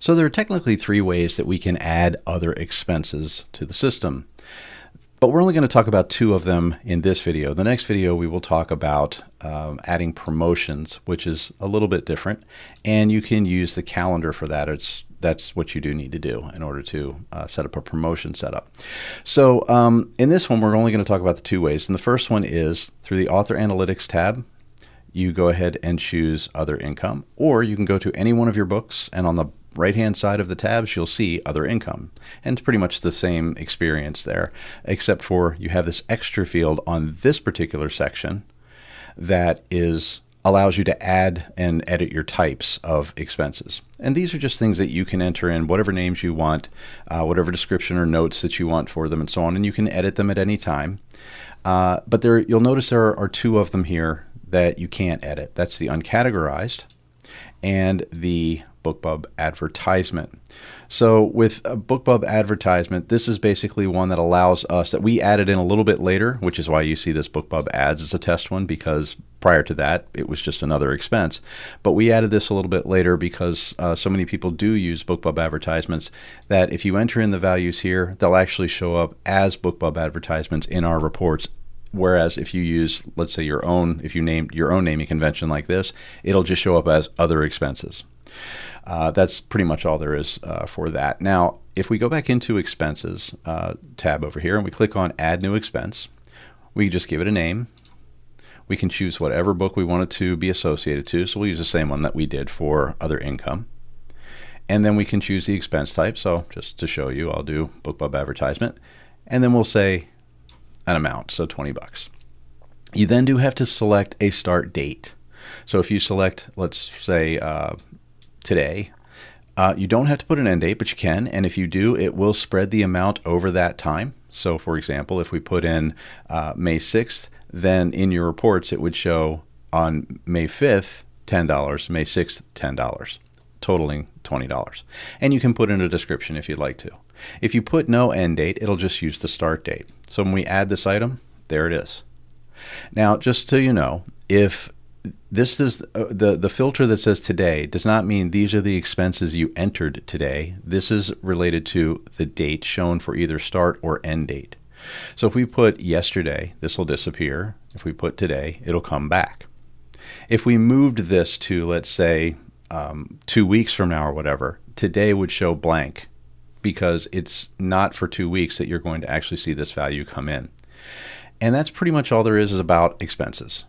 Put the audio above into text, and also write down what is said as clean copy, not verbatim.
So there are technically three ways that we can add other expenses to the system, but we're only going to talk about two of them in this video. The next video we will talk about adding promotions, which is a little bit different, and you can use the calendar for that. That's what you do need to do in order to set up a promotion setup. So in this one, we're only going to talk about the two ways. And the first one is through the Author Analytics tab. You go ahead and choose Other Income, or you can go to any one of your books, and on the right-hand side of the tabs, you'll see Other Income. And it's pretty much the same experience there, except for you have this extra field on this particular section that allows you to add and edit your types of expenses. And these are just things that you can enter in whatever names you want, whatever description or notes that you want for them, and so on, and you can edit them at any time. But you'll notice there are two of them here that you can't edit. That's the uncategorized and the BookBub advertisement. So with a BookBub advertisement, this is basically one that allows us, that we added in a little bit later, which is why you see this BookBub ads as a test one, because prior to that, it was just another expense. But we added this a little bit later because so many people do use BookBub advertisements that if you enter in the values here, they'll actually show up as BookBub advertisements in our reports. Whereas if you use, let's say if you name your own naming convention like this, it'll just show up as other expenses. That's pretty much all there is for that. Now, if we go back into expenses tab over here and we click on add new expense, we just give it a name. We can choose whatever book we want it to be associated to. So we'll use the same one that we did for Other Income. And then we can choose the expense type. So just to show you, I'll do BookBub advertisement. And then we'll say an amount, so $20. You then do have to select a start date. So if you select, let's say today, you don't have to put an end date, but you can. And if you do, it will spread the amount over that time. So for example, if we put in May 6th, then in your reports, it would show on May 5th, $10, May 6th, $10, totaling $20. And you can put in a description if you'd like to. If you put no end date, it'll just use the start date. So when we add this item, there it is. Now, just so you know, if this is the filter that says today does not mean these are the expenses you entered today. This is related to the date shown for either start or end date. So if we put yesterday, this will disappear. If we put today, it'll come back. If we moved this to, let's say, 2 weeks from now or whatever, today would show blank, because it's not for 2 weeks that you're going to actually see this value come in. And that's pretty much all there is about expenses.